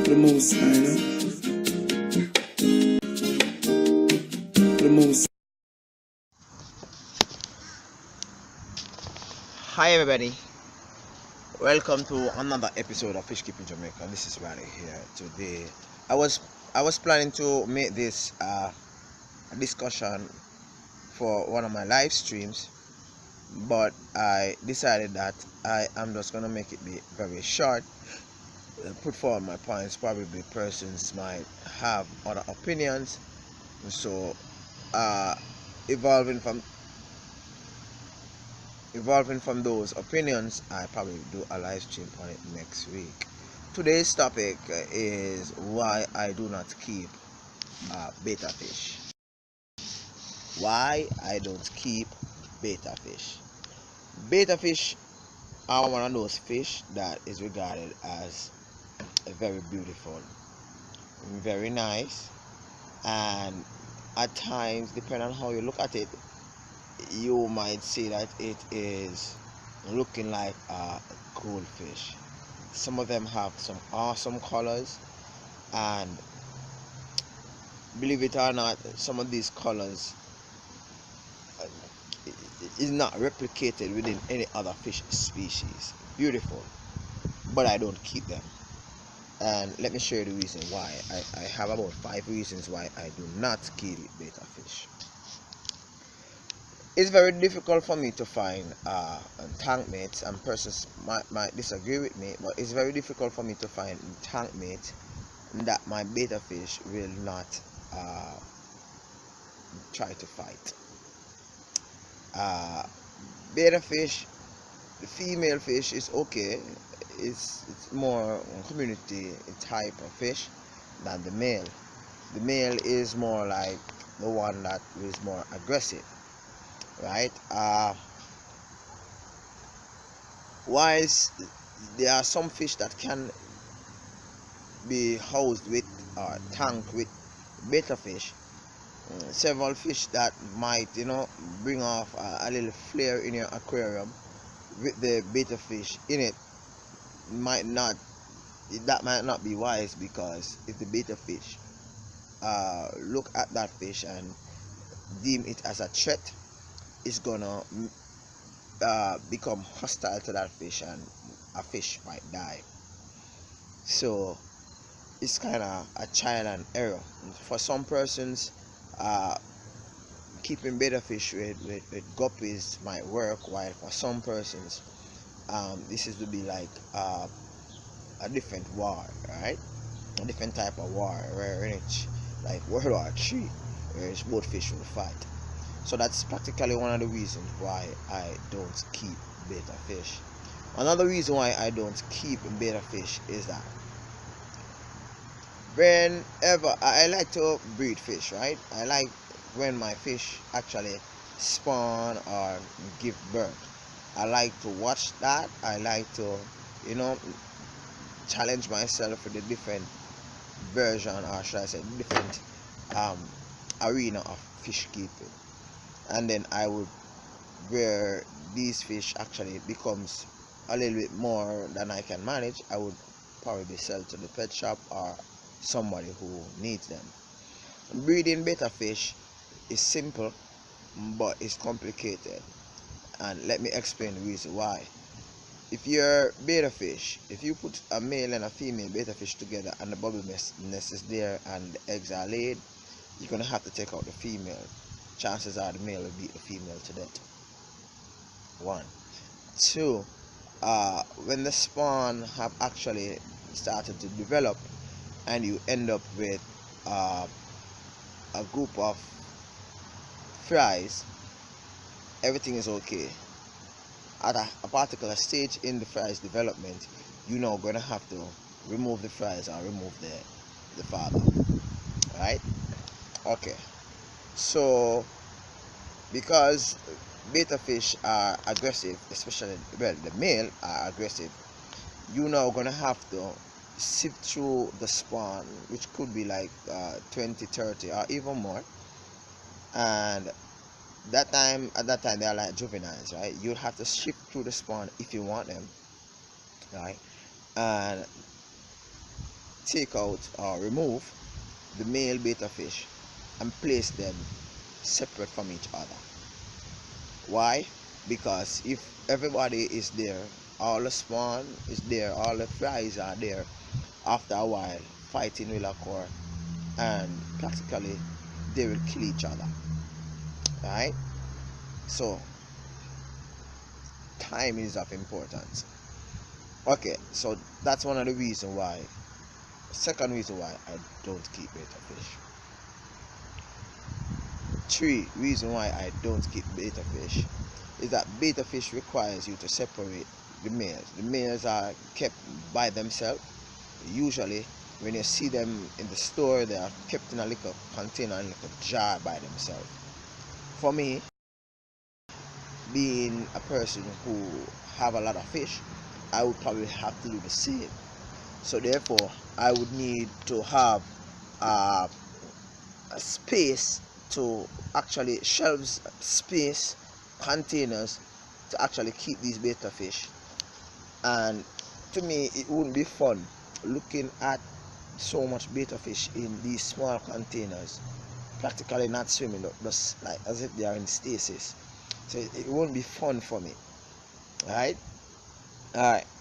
the most high, you know? The most. Hi everybody, welcome to another episode of Fish Keeping Jamaica. This is Riley here today. I was planning to make this a discussion for one of my live streams, but I decided that I am just gonna make it be very short, put forward my points. Probably persons might have other opinions, so evolving from those opinions, I probably do a live stream on it next week. Today's topic is why I do not keep betta fish. Why I don't keep betta fish. Betta fish are one of those fish that is regarded as very beautiful, very nice, and at times, depending on how you look at it, you might say that it is looking like a goldfish. Some of them have some awesome colors, and believe it or not, some of these colors is not replicated within any other fish species. Beautiful, but I don't keep them. And let me show you the reason why. I have about 5 reasons why I do not keep betta fish. It's very difficult for me to find tank mates, and persons might disagree with me, but it's very difficult for me to find tank mates that my betta fish will not try to fight. Betta fish, the female fish is okay. It's more community type of fish than the male. The male is more like the one that is more aggressive, right? Whilst there are some fish that can be housed with or tanked with betta fish, several fish that might bring off a little flare in your aquarium with the betta fish in it might not be wise, because if the betta fish look at that fish and deem it as a threat, it's gonna become hostile to that fish, and a fish might die. So it's kind of a trial and error. For some persons, keeping betta fish with guppies might work, while for some persons, this is to be like a different war, right? A different type of war, where it's like World War III, where it's both fish will fight. So that's practically one of the reasons why I don't keep betta fish. Another reason why I don't keep betta fish is that whenever I like to breed fish, right? I like when my fish actually spawn or give birth. I like to watch that. I like to, challenge myself with a different version, or should I say different arena of fish keeping. And then I would, where these fish actually becomes a little bit more than I can manage, I would probably sell to the pet shop or somebody who needs them. Breeding betta fish is simple, but it's complicated, and let me explain the reason why. If your betta fish, if you put a male and a female betta fish together and the bubble nest is there and the eggs are laid, you're gonna have to take out the female. Chances are the male will beat the female to death. 1. 2. When the spawn have actually started to develop, and you end up with a group of fries, everything is okay. At a particular stage in the fries development, you're now gonna have to remove the fries or remove the father, right? Okay, so because betta fish are aggressive, especially the male are aggressive, you now gonna have to sift through the spawn, which could be like 20, 30 or even more, and at that time they are like juveniles, right? You'll have to sift through the spawn if you want them, right? And take out or remove the male betta fish and place them separate from each other. Why? Because if everybody is there, all the spawn is there, all the flies are there, after a while fighting will occur and practically they will kill each other. Right? So time is of importance. Okay, so that's one of the reasons why. Second reason why I don't keep betta fish. Three reason why I don't keep betta fish is that betta fish requires you to separate the males. The males are kept by themselves. Usually when you see them in the store, they are kept in a little container, a little jar by themselves. For me, being a person who have a lot of fish, I would probably have to do the same. So therefore I would need to have a space to actually shelves space, containers to actually keep these betta fish. And to me it wouldn't be fun looking at so much betta fish in these small containers, practically not swimming, just like as if they are in stasis. So it won't be fun for me. Alright,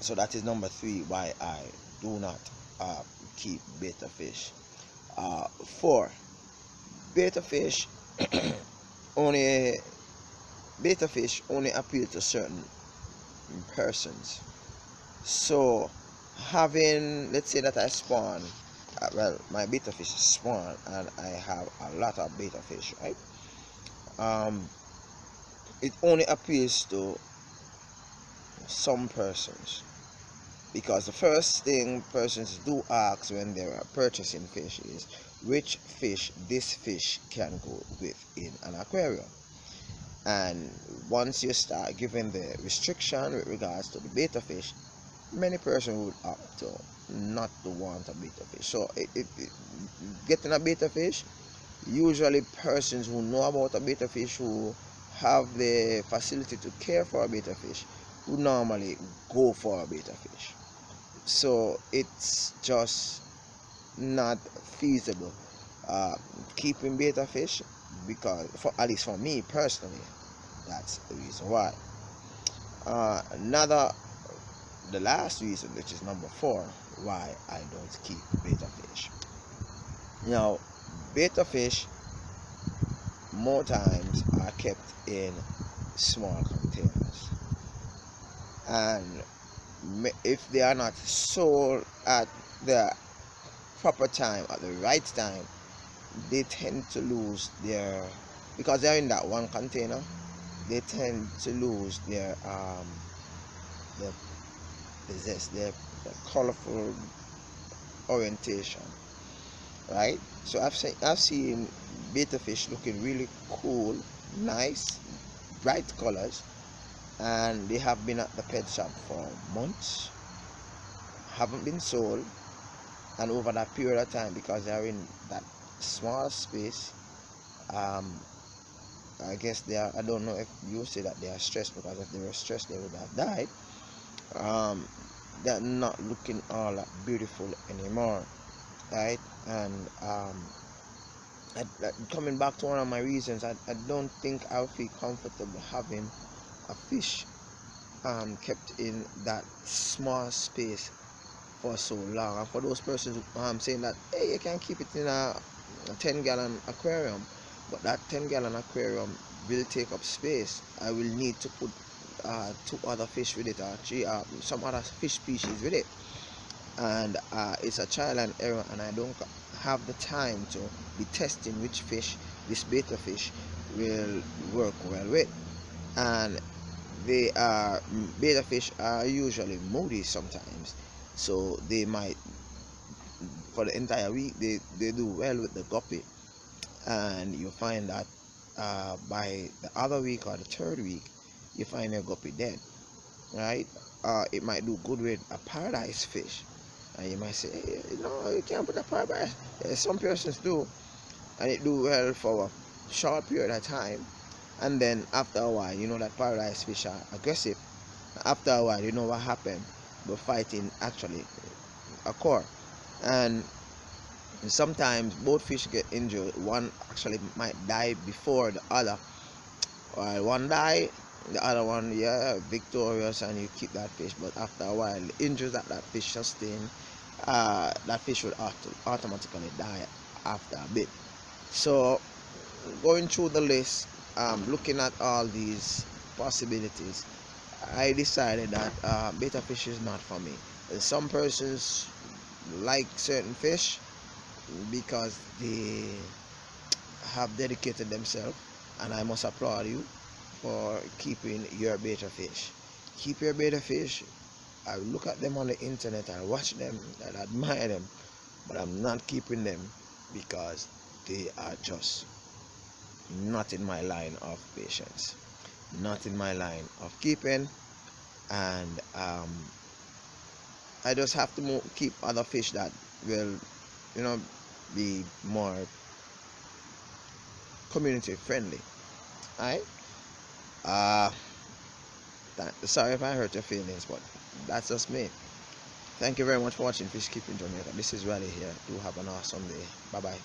so that is number 3 why I do not keep betta fish. 4, betta fish only appeal to certain persons. So having, let's say that I spawn, well, my betta fish spawn and I have a lot of betta fish, right? It only appeals to some persons, because the first thing persons do ask when they are purchasing fish is which fish this fish can go with in an aquarium. And once you start giving the restriction with regards to the betta fish, many persons would opt to not to want a betta fish. So getting a betta fish, usually persons who know about a betta fish, who have the facility to care for a betta fish, would normally go for a betta fish. So it's just not feasible keeping betta fish, because at least for me personally, that's the reason why. The last reason, which is number 4, why I don't keep betta fish. Now, betta fish more times are kept in small containers, and if they are not sold at the proper time, at the right time, they tend to lose their, because they're in that one container, they tend to lose their their colorful orientation, right? So I've seen betta fish looking really cool, nice, bright colors, and they have been at the pet shop for months, haven't been sold, and over that period of time, because they are in that small space, I guess they are, I don't know if you say that they are stressed, because if they were stressed they would have died. They're not looking all that beautiful anymore, right? And coming back to one of my reasons, I don't think I'll feel comfortable having a fish kept in that small space for so long. And for those persons saying that, hey, you can keep it in a 10-gallon aquarium, but that 10-gallon aquarium will take up space. I will need to put 2 other fish with it, or 3 some other fish species with it, and it's a trial and error, and I don't have the time to be testing which fish this betta fish will work well with. And betta fish are usually moody sometimes, so they might, for the entire week, they do well with the guppy, and you find that by the other week or the 3rd week you find your guppy dead, right? It might do good with a paradise fish, and you might say, hey, no, you can't put a paradise. Some persons do, and it do well for a short period of time, and then after a while, you know that paradise fish are aggressive. After a while, you know what happened, the fighting actually occur, and sometimes both fish get injured. One actually might die before the other. While one die, the other one, yeah, victorious, and you keep that fish. But after a while, the injuries that that fish sustain, that fish will automatically die after a bit. So going through the list, looking at all these possibilities, I decided that betta fish is not for me. Some persons like certain fish because they have dedicated themselves, and I must applaud you for keeping your betta fish. Keep your betta fish. I look at them on the internet, I watch them, I admire them, but I'm not keeping them because they are just not in my line of patience, not in my line of keeping, and I just have to keep other fish that will, you know, be more community friendly. Alright. Uh, Sorry if I hurt your feelings, but that's just me. Thank you very much for watching Fish Keeping Jamaica. This is Riley here. Do have an awesome day. Bye bye.